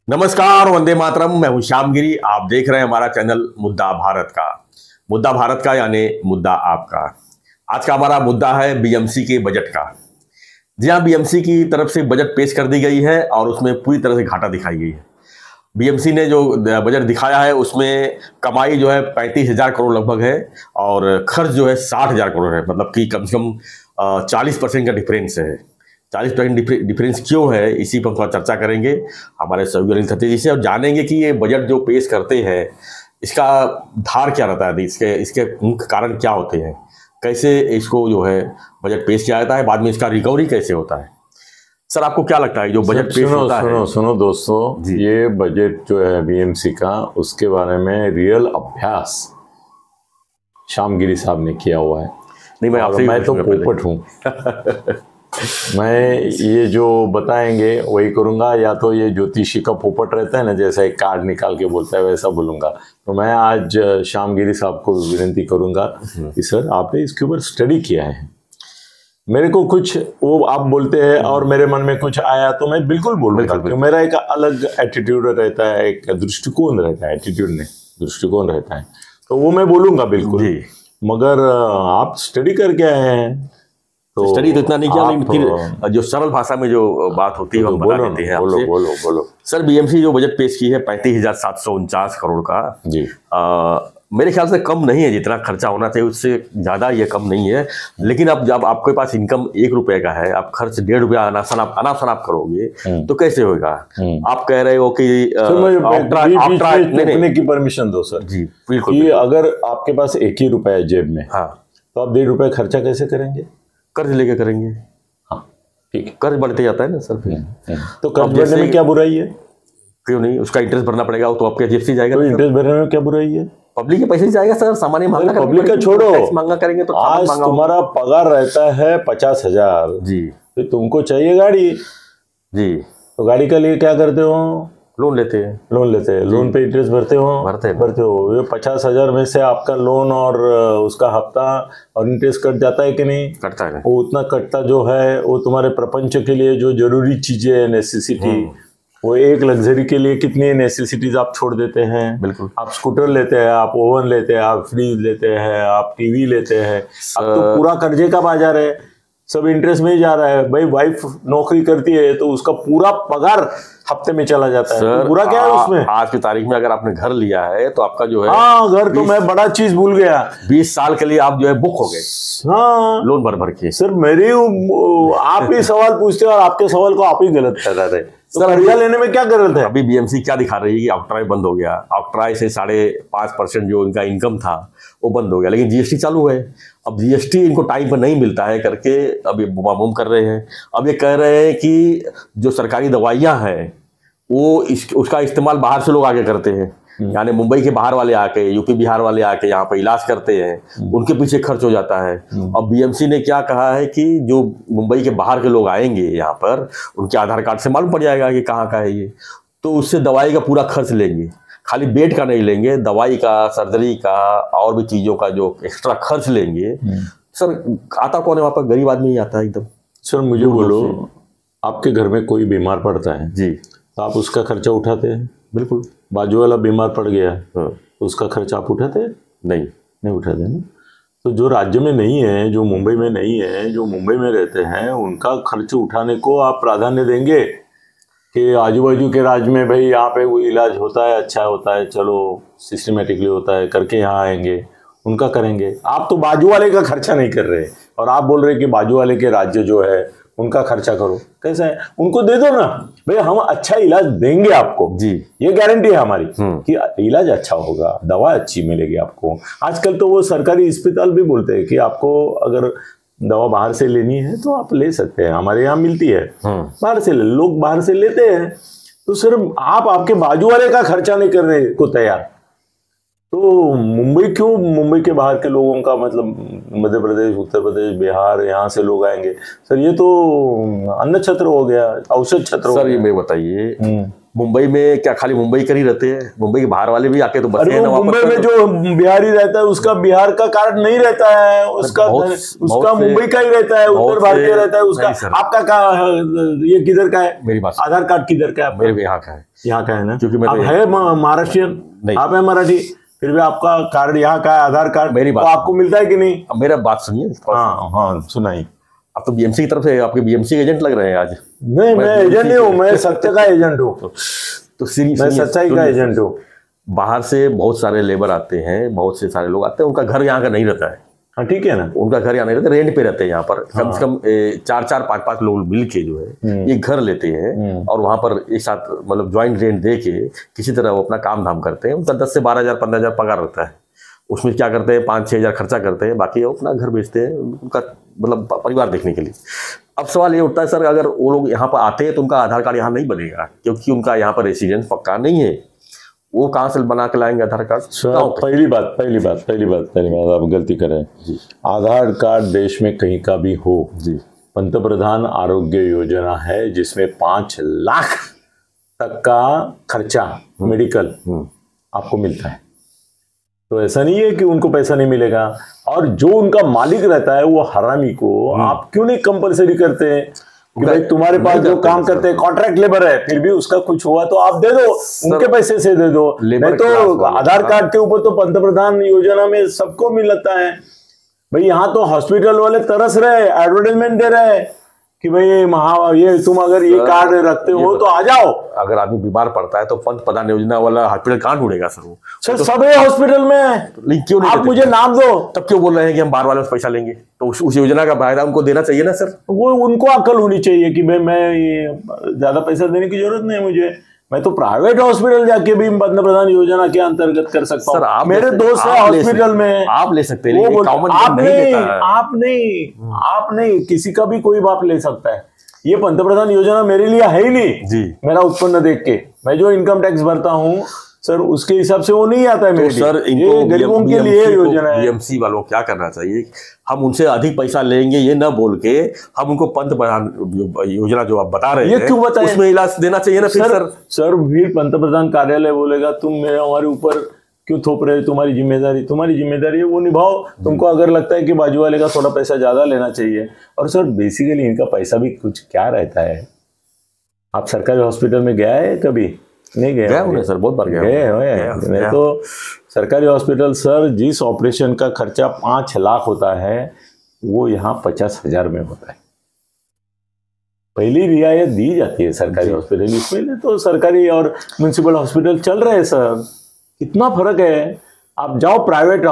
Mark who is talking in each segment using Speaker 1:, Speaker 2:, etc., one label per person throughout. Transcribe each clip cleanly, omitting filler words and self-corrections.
Speaker 1: नमस्कार, वंदे मातरम। मैं हूं श्यामगिरी। आप देख रहे हैं हमारा चैनल मुद्दा भारत का। मुद्दा भारत का यानी मुद्दा आपका। आज का हमारा मुद्दा है बीएमसी के बजट का। जी हाँ, बीएमसी की तरफ से बजट पेश कर दी गई है और उसमें पूरी तरह से घाटा दिखाई गई है। बीएमसी ने जो बजट दिखाया है उसमें कमाई जो है 35,000 करोड़ लगभग है और खर्च जो है 60,000 करोड़ है। मतलब कि कम से कम 40% का डिफरेंस है। 40% डिफरेंस क्यों है, इसी पर थोड़ा चर्चा करेंगे हमारे सहयोगी अनिल खत्री जी से और जानेंगे कि ये बजट जो पेश करते हैं इसका धार क्या रहता है, इसके मुख्य कारण क्या होते हैं, कैसे इसको जो है बजट पेश किया जाता है, बाद में इसका रिकवरी कैसे होता है। सर, आपको क्या लगता है जो बजट पेश होता है?
Speaker 2: सुनो दोस्तों, ये बजट जो है बीएमसी का, उसके बारे में रियल अभ्यास श्यामगिरी साहब ने किया हुआ है।
Speaker 1: नहीं, मैं
Speaker 2: तो पोपट हूँ। मैं ये जो बताएंगे वही करूंगा, या तो ये ज्योतिषी का पोपट रहता है ना, जैसा एक कार्ड निकाल के बोलता है वैसा बोलूंगा। तो मैं आज श्यामगिरी साहब को विनती करूंगा कि सर आपने इसके ऊपर स्टडी किया है, मेरे को कुछ वो आप बोलते हैं और मेरे मन में कुछ आया तो मैं बिल्कुल बोलूंगा, क्योंकि मेरा एक अलग एटीट्यूड रहता है, एक दृष्टिकोण रहता है, एटीट्यूड नहीं दृष्टिकोण रहता है, तो वो मैं बोलूंगा बिल्कुल। मगर आप स्टडी करके आए हैं तो
Speaker 1: स्टडी तो इतना नहीं किया, लेकिन फिर जो सरल भाषा में जो बात होती है हम बता देते हैं आपसे।
Speaker 2: बोलो।
Speaker 1: सर, बीएमसी जो बजट पेश की है 35,749 करोड़ का जी, मेरे ख्याल से कम नहीं है। जितना खर्चा होना चाहिए उससे ज़्यादा ये कम नहीं है। लेकिन अब जब आपके पास इनकम 1 रुपये का है, आप खर्च 1.5 रुपया अनाप करोगे तो कैसे होगा? आप कह रहे हो कि
Speaker 2: की परमिशन दो सर जी, बिल्कुल कि अगर आपके पास 1 ही रुपया है जेब में, हाँ, तो आप 1.5 रुपये खर्चा कैसे करेंगे?
Speaker 1: कर्ज लेके करेंगे।
Speaker 2: हाँ ठीक है,
Speaker 1: कर्ज बढ़ते जाता है ना सर फिर।
Speaker 2: तो कर्ज भरने में क्या बुराई है?
Speaker 1: क्यों नहीं, उसका इंटरेस्ट भरना पड़ेगा, तो आपके जेब से जाएगा।
Speaker 2: तो इंटरेस्ट भरने में क्या बुराई है?
Speaker 1: पब्लिक के पैसे से जाएगा सर। सामान्य महंगा,
Speaker 2: पब्लिक का छोड़ो,
Speaker 1: महंगा करेंगे तो
Speaker 2: आज तुम्हारा पगार रहता है 50,000 जी, तो तुमको चाहिए गाड़ी जी, तो गाड़ी के लिए क्या करते हो? लोन लेते हैं। लोन पे इंटरेस्ट भरते हो। ये 50,000 में से आपका लोन और उसका हफ्ता और इंटरेस्ट कट जाता है कि नहीं?
Speaker 1: कटता है।
Speaker 2: वो उतना कटता जो है वो तुम्हारे प्रपंच के लिए जो जरूरी चीजें है, नेसेसिटी, वो एक लग्जरी के लिए कितनी नेसेसिटीज आप छोड़ देते हैं।
Speaker 1: बिल्कुल।
Speaker 2: आप स्कूटर लेते हैं, आप ओवन लेते हैं, आप फ्रिज लेते हैं, आप टीवी लेते हैं। अब तो पूरा कर्जे का बाजार है, सब इंटरेस्ट में ही जा रहा है। भाई वाइफ नौकरी करती है तो उसका पूरा पगार हफ्ते में चला जाता है। तो बुरा क्या है उसमें?
Speaker 1: आज की तारीख में अगर आपने घर लिया है तो आपका जो है,
Speaker 2: हाँ, घर तो मैं बड़ा चीज भूल गया,
Speaker 1: 20 साल के लिए आप जो है बुक हो गए।
Speaker 2: हाँ,
Speaker 1: लोन भर के।
Speaker 2: सर आप ही सवाल पूछते हैं और आपके सवाल को आप ही गलत कर रहे थे। तो कर्जा लेने में क्या गलत है?
Speaker 1: अभी बीएमसी क्या दिखा रही है कि ऑक्ट्राई बंद हो गया। ऑक्ट्राई से 5.5% जो इनका इनकम था वो बंद हो गया, लेकिन जीएसटी चालू है। अब जीएसटी इनको टाइम पर नहीं मिलता है करके अब ये बुमाबुम कर रहे हैं। अब ये कह रहे हैं कि जो सरकारी दवाइयाँ हैं वो उसका इस्तेमाल बाहर से लोग आके करते हैं, यानी मुंबई के बाहर वाले आके, यूपी बिहार वाले आके यहाँ पे इलाज करते हैं, उनके पीछे खर्च हो जाता है। अब बीएमसी ने क्या कहा है कि जो मुंबई के बाहर के लोग आएंगे यहाँ पर, उनके आधार कार्ड से मालूम पड़ जाएगा कि कहाँ का है ये, तो उससे दवाई का पूरा खर्च लेंगे। खाली बेड का नहीं लेंगे, दवाई का, सर्जरी का और भी चीज़ों का जो एक्स्ट्रा खर्च लेंगे। सर, आता कौन है वहाँ पर? गरीब आदमी ही आता है एकदम।
Speaker 2: सर मुझे बोलो, आपके घर में कोई बीमार पड़ता है
Speaker 1: जी,
Speaker 2: तो आप उसका खर्चा उठाते हैं?
Speaker 1: बिल्कुल।
Speaker 2: बाजू वाला बीमार पड़ गया तो उसका खर्चा आप उठाते हैं? नहीं उठाते ना। तो जो राज्य में नहीं है, जो मुंबई में नहीं है, जो मुंबई में रहते हैं, उनका खर्च उठाने को आप प्राधान्य देंगे कि आजू बाजू के राज्य में भाई यहाँ पे वो इलाज होता है, अच्छा होता है, चलो सिस्टमेटिकली होता है करके यहाँ आएंगे, उनका करेंगे। आप तो बाजू वाले का खर्चा नहीं कर रहे और आप बोल रहे कि बाजू वाले के राज्य जो है उनका खर्चा करो। कैसा है? उनको दे दो ना भाई, हम अच्छा इलाज देंगे आपको जी, ये गारंटी है हमारी कि इलाज अच्छा होगा, दवा अच्छी मिलेगी आपको। आजकल तो वो सरकारी अस्पताल भी बोलते हैं कि आपको अगर दवा बाहर से लेनी है तो आप ले सकते हैं, हमारे यहाँ मिलती है, बाहर से लोग बाहर से लेते हैं। तो सिर्फ आप आपके बाजू वाले का खर्चा नहीं करने को तैयार, तो मुंबई के बाहर के लोगों का मतलब मध्य प्रदेश, उत्तर प्रदेश, बिहार, यहाँ से लोग आएंगे। सर ये तो अन्न छत्र हो गया, औषध छत्र हो गया।
Speaker 1: सर ये मैं बताइए, मुंबई में क्या खाली मुंबई कर ही रहते हैं? मुंबई के बाहर वाले भी आके तो बसते
Speaker 2: अरे
Speaker 1: हैं ना
Speaker 2: वो
Speaker 1: वापस।
Speaker 2: मुंबई में जो बिहारी रहता है उसका बिहार का कार्ड नहीं रहता है, उसका उसका मुंबई का ही रहता है, उत्तर भारतीय रहता है उसका। आपका ये किधर का है?
Speaker 1: मेरी बात,
Speaker 2: आधार कार्ड किधर का है?
Speaker 1: मेरे यहाँ का है।
Speaker 2: यहाँ का है ना,
Speaker 1: क्योंकि मैं
Speaker 2: आप है महाराष्ट्रियन
Speaker 1: नहीं,
Speaker 2: आप है मराठी, फिर भी आपका कार्ड यहाँ का है, आधार कार्ड।
Speaker 1: मेरी बात,
Speaker 2: तो आपको मिलता है कि नहीं?
Speaker 1: अब मेरा बात सुनिए।
Speaker 2: हाँ हाँ सुनाइए।
Speaker 1: अब तो बीएमसी की तरफ से, आपके बीएमसी के एजेंट लग रहे हैं आज।
Speaker 2: नहीं, मैं एजेंट नहीं हूँ, मैं सत्य का एजेंट हूँ।
Speaker 1: तो
Speaker 2: मैं सच्चाई का एजेंट हूँ। बाहर
Speaker 1: से बहुत सारे लेबर आते हैं, बहुत से सारे लोग आते हैं, उनका घर यहाँ का नहीं रहता है।
Speaker 2: हाँ ठीक है ना,
Speaker 1: उनका घर यहाँ नहीं रहता, रेंट पे रहते हैं यहाँ पर। कम से कम 4-4 5-5 लोग मिल के जो है ये घर लेते हैं और वहाँ पर एक साथ मतलब ज्वाइंट रेंट दे के किसी तरह वो अपना काम धाम करते हैं। उनका 10 से 12 हज़ार 15 हज़ार पगार रहता है। उसमें क्या करते हैं, 5-6 हज़ार खर्चा करते हैं, बाकी वो अपना घर बेचते हैं उनका मतलब परिवार देखने के लिए। अब सवाल ये उठता है सर, अगर वो लोग यहाँ पर आते हैं तो उनका आधार कार्ड यहाँ नहीं बनेगा, क्योंकि उनका यहाँ पर रेसिडेंस पक्का नहीं है। वो कहाँ से बना के लाएंगे आधार कार्ड?
Speaker 2: पहली बात आप गलती कर रहे हैं। आधार कार्ड देश में कहीं का भी हो जी, पंतप्रधान आरोग्य योजना है जिसमें 5 लाख तक का खर्चा मेडिकल आपको मिलता है। तो ऐसा नहीं है कि उनको पैसा नहीं मिलेगा। और जो उनका मालिक रहता है वो हरामी को आप क्यों नहीं कंपलसरी करते हैं कि भाई तुम्हारे पास जो काम करते हैं कॉन्ट्रैक्ट लेबर है, फिर भी उसका कुछ हुआ तो आप दे दो, उनके पैसे से दे दो। नहीं तो आधार कार्ड के ऊपर तो पंतप्रधान योजना में सबको मिलता है। भाई यहाँ तो हॉस्पिटल वाले तरस रहे, एडवर्टाइजमेंट दे रहे हैं कि भाई ये तुम अगर ये कार्ड रखते हो तो आ जाओ।
Speaker 1: अगर आदमी बीमार पड़ता है तो पंतप्रधान योजना वाला हॉस्पिटल कहाँ ढूंढेगा सर?
Speaker 2: सर तो सब हॉस्पिटल में,
Speaker 1: क्यों नहीं?
Speaker 2: आप मुझे नाम दो।
Speaker 1: तब क्यों बोल रहे हैं कि हम बाहर वाले से पैसा लेंगे? तो उस योजना का फायदा उनको देना चाहिए ना सर।
Speaker 2: वो उनको अकल होनी चाहिए कि भाई मैं ये ज्यादा पैसा देने की जरूरत नहीं मुझे, मैं तो प्राइवेट हॉस्पिटल जाके भी पंतप्रधान योजना के अंतर्गत कर सकता हूँ। सर मेरे दोस्त है हॉस्पिटल में, आप ले सकते हैं, आप नहीं, किसी का भी कोई बाप ले सकता है। ये पंतप्रधान योजना मेरे लिए है ही नहीं जी। मेरा उत्पन्न देख के मैं जो इनकम टैक्स भरता हूँ सर उसके हिसाब से वो नहीं आता है मेरे लिए। सर इनको गरीबों के लिए योजना है।
Speaker 1: बीएमसी वालों को क्या करना चाहिए, हम उनसे अधिक पैसा लेंगे ये न बोल के हम उनको पंतप्रधान योजना जो आप बता रहे हैं
Speaker 2: क्यों बताएं,
Speaker 1: उसमें इलाज देना चाहिए ना। फिर
Speaker 2: सर फिर पंतप्रधान कार्यालय बोलेगा तुम मेरे हमारे ऊपर क्यों थोप रहे, तुम्हारी जिम्मेदारी है वो निभाओ। तुमको अगर लगता है कि बाजू वाले का थोड़ा पैसा ज्यादा लेना चाहिए। और सर बेसिकली इनका पैसा भी कुछ क्या रहता है। आप सरकारी हॉस्पिटल में गया है कभी? नहीं गया
Speaker 1: सर, बहुत बार
Speaker 2: गए। नहीं तो सरकारी हॉस्पिटल सर जिस ऑपरेशन का खर्चा 5 लाख होता है वो यहाँ 50,000 में होता है। पहली रियायत दी जाती है सरकारी हॉस्पिटल, इसमें तो सरकारी और म्युनिसिपल हॉस्पिटल चल रहे हैं सर। कितना फर्क है। आप जाओ प्राइवेट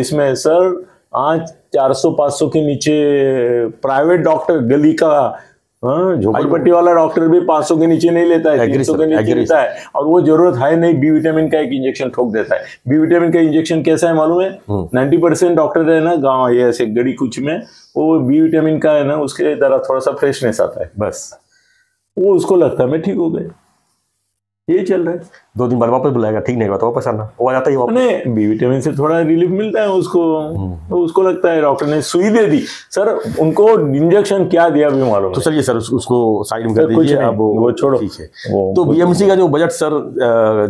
Speaker 2: इसमें सर, आज 400-500 के नीचे प्राइवेट डॉक्टर गली का झोपड़पट्टी वाला डॉक्टर भी 500 के नीचे नहीं लेता है, 300 के नीचे लेता है। और वो जरूरत है नहीं, बी विटामिन का एक इंजेक्शन ठोक देता है। बी विटामिन का इंजेक्शन कैसा है मालूम है? 90% डॉक्टर है ना गांव ये ऐसे गड़ी कुछ में, वो बी विटामिन का है ना उसके द्वारा थोड़ा सा फ्रेशनेस आता है, बस वो उसको लगता है मैं ठीक हो गए। ये चल रहा है।
Speaker 1: 2 दिन बाद वापस बुलाएगा, ठीक नहीं हुआ तो वापस आना, वो आ जाता है।
Speaker 2: नहीं, बी विटामिन से थोड़ा रिलीफ मिलता है उसको, तो उसको लगता है डॉक्टर ने सुई दे दी। सर उनको इंजेक्शन क्या दिया भी मालूम।
Speaker 1: तो चलिए सर उसको साइड में कर दीजिए, अब वो छोड़ो, ठीक है। तो बीएमसी का जो बजट सर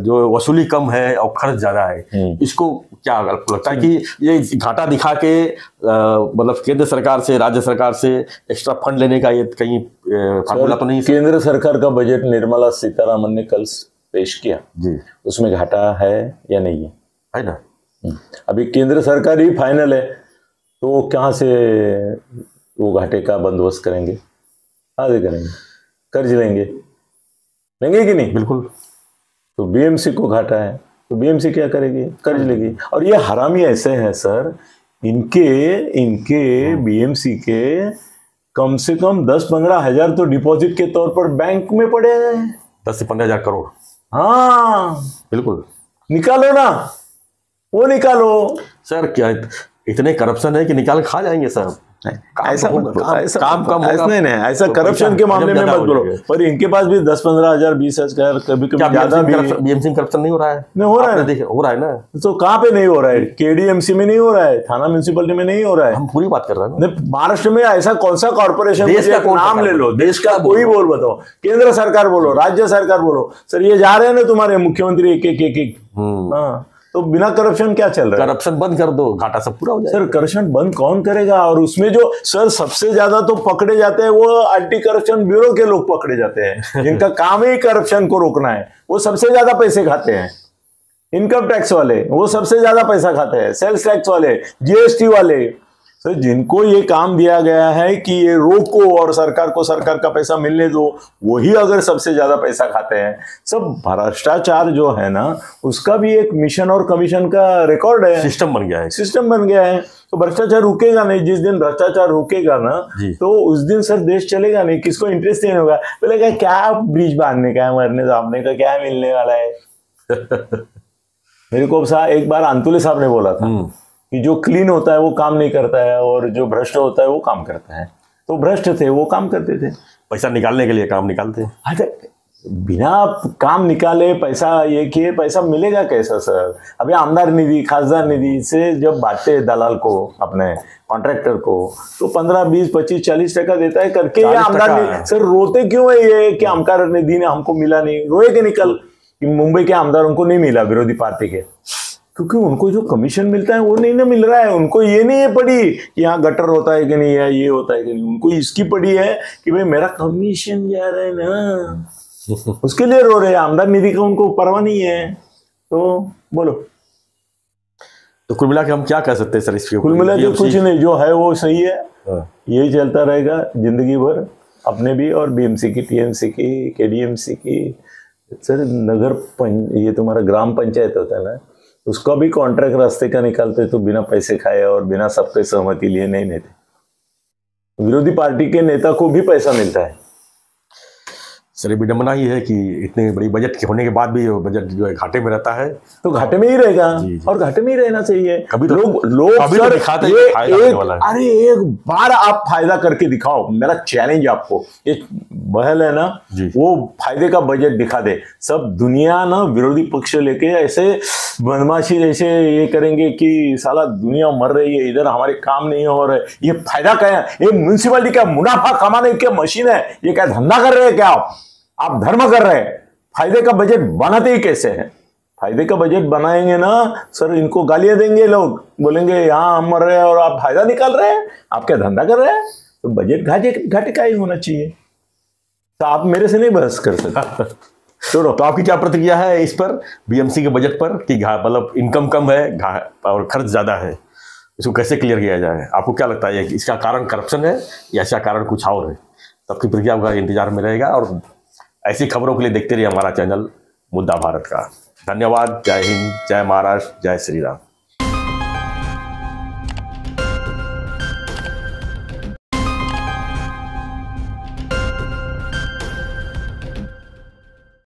Speaker 1: जो वसूली कम है और खर्च ज्यादा है, इसको क्या लगता है कि ये घाटा दिखा के मतलब केंद्र सरकार से राज्य सरकार से एक्स्ट्रा फंड लेने का ये कहीं फार्मूला तो नहीं?
Speaker 2: केंद्र सरकार का बजट निर्मला सीतारामन ने कल पेश किया जी, उसमें घाटा है या नहीं
Speaker 1: है ना?
Speaker 2: अभी केंद्र सरकार ही फाइनल है, तो कहाँ से वो घाटे का बंदोबस्त करेंगे? आगे करेंगे, कर्ज लेंगे कि नहीं?
Speaker 1: बिल्कुल।
Speaker 2: तो बीएमसी को घाटा है तो बीएमसी क्या करेगी? कर्ज लेगी। और ये हरामी ऐसे हैं सर, इनके बीएमसी के कम से कम 10-15 हजार तो डिपॉजिट के तौर पर बैंक में पड़े हैं।
Speaker 1: 10 से 15 हजार करोड़।
Speaker 2: हाँ
Speaker 1: बिल्कुल,
Speaker 2: निकालो ना, वो निकालो।
Speaker 1: सर क्या इतने करप्शन है कि निकाल खा जाएंगे सर।
Speaker 2: ऐसा
Speaker 1: काम कम होगा।
Speaker 2: नहीं नहीं, ऐसा करप्शन के मामले में मत बोलो, पर इनके पास भी 10-15 हजार 20,000 कभी कभी ज्यादा भी।
Speaker 1: बीएमसी में करप्शन नहीं हो रहा है?
Speaker 2: नहीं हो रहा है,
Speaker 1: देखिए हो रहा है ना।
Speaker 2: तो कहाँ पे नहीं हो रहा है? केडीएमसी में नहीं हो रहा है, थाना म्यूनिसिपलिटी में नहीं हो रहा है।
Speaker 1: हम पूरी बात कर रहे हैं
Speaker 2: नहीं, महाराष्ट्र में ऐसा कौन सा कॉर्पोरेशन,
Speaker 1: देश का
Speaker 2: नाम ले लो, देश का कोई बोल बताओ, केंद्र सरकार बोलो, राज्य सरकार बोलो, सर ये जा रहे हैं ना तुम्हारे मुख्यमंत्री एक एक। हाँ, तो बिना करप्शन क्या चल रहा है?
Speaker 1: करप्शन बंद कर दो, घाटा सब पूरा हो जाएगा।
Speaker 2: सर करप्शन बंद कौन करेगा? और उसमें जो सर सबसे ज्यादा तो पकड़े जाते हैं वो एंटी करप्शन ब्यूरो के लोग पकड़े जाते हैं, जिनका काम ही करप्शन को रोकना है। वो सबसे ज्यादा पैसे खाते हैं। इनकम टैक्स वाले वो सबसे ज्यादा पैसा खाते हैं, सेल्स टैक्स वाले, जीएसटी वाले। सर जिनको ये काम दिया गया है कि ये रोको और सरकार को सरकार का पैसा मिलने दो, वही अगर सबसे ज्यादा पैसा खाते हैं। सब भ्रष्टाचार जो है ना, उसका भी एक मिशन और कमीशन का रिकॉर्ड है,
Speaker 1: सिस्टम बन गया है,
Speaker 2: सिस्टम बन गया है। तो भ्रष्टाचार रुकेगा नहीं। जिस दिन भ्रष्टाचार रुकेगा ना, तो उस दिन सर देश चलेगा नहीं। किसको इंटरेस्ट नहीं होगा, बोले क्या ब्रिज बांधने का है, मरने सामने का क्या मिलने वाला है। मेरे को एक बार अंतुले साहब ने बोला था कि जो क्लीन होता है वो काम नहीं करता है, और जो भ्रष्ट होता है वो काम करता है। तो भ्रष्ट थे वो काम करते थे,
Speaker 1: पैसा निकालने के लिए काम निकालते।
Speaker 2: अच्छा, बिना काम निकाले पैसा ये किए पैसा मिलेगा कैसा सर? अभी आमदार निधि, खासदार निधि से जब बांटते दलाल को, अपने कॉन्ट्रैक्टर को, तो 15, 20, 25, 40% देता है करके ये आमदार निधि। सर रोते क्यों है ये कि आमदार निधि ने हमको मिला नहीं? रोए के निकल कि मुंबई के आमदारों को नहीं मिला, विरोधी पार्टी के, क्योंकि उनको जो कमीशन मिलता है वो नहीं ना मिल रहा है। उनको ये नहीं है पड़ी कि यहाँ गटर होता है कि नहीं, या ये होता है कि नहीं। उनको इसकी पड़ी है कि भाई मेरा कमीशन जा रहा है ना, उसके लिए रो रहे हैं। आमदार निधि का उनको परवाह नहीं है। तो बोलो,
Speaker 1: तो कुल मिला के हम क्या कह सकते हैं सर इसके?
Speaker 2: कुल मिला के कुछ नहीं, जो है वो सही है, यही चलता रहेगा जिंदगी भर। अपने भी और बीएमसी की, टीएमसी की, केडीएमसी की। सर ये तुम्हारा ग्राम पंचायत होता है ना, उसका भी कॉन्ट्रैक्ट रास्ते का निकालते तो बिना पैसे खाए और बिना सबके सहमति लिए नहीं देते। विरोधी पार्टी के नेता को भी पैसा मिलता है।
Speaker 1: सर विडंबना ही है कि इतने बड़ी बजट के होने के बाद भी बजट जो है घाटे में रहता है।
Speaker 2: तो घाटे में ही रहेगा, और घाटे में ही रहना चाहिए।
Speaker 1: कभी तो
Speaker 2: लोग
Speaker 1: कभी
Speaker 2: सर,
Speaker 1: तो दिखाते हैं फायदा होने वाला है।
Speaker 2: अरे एक बार आप फायदा करके दिखाओ, मेरा चैलेंज आपको। एक बहल है ना, वो फायदे का बजट दिखा दे। सब दुनिया ना विरोधी पक्ष लेके ऐसे बदमाशी जैसे ये करेंगे कि साला दुनिया मर रही है, इधर हमारे काम नहीं हो रहे, ये फायदा क्या है? ये म्यूनिसिपैलिटी का मुनाफा कमाने की मशीन है, ये क्या धंधा कर रहे हैं क्या आप धर्म कर रहे हैं? फायदे का बजट बनाते ही कैसे हैं? फायदे का बजट बनाएंगे ना सर, इनको गालियां देंगे लोग, बोलेंगे यहाँ हम मर रहे हैं और आप फायदा निकाल रहे हैं, आप क्या धंधा कर रहे हैं? तो बजट घाटे का ही होना चाहिए। तो आप मेरे से नहीं बहस कर सकते।
Speaker 1: छोड़ो, तो आपकी क्या प्रतिक्रिया है इस पर, बीएमसी के बजट पर, कि मतलब इनकम कम है और खर्च ज्यादा है, इसको कैसे क्लियर किया जाए? आपको क्या लगता है कि इसका कारण करप्शन है या इसका कारण कुछ और है? सबकी प्रतिक्रिया का इंतजार में रहेगा, और ऐसी खबरों के लिए देखते रहिए हमारा चैनल मुद्दा भारत का। धन्यवाद। जय हिंद, जय महाराष्ट्र, जय श्री राम।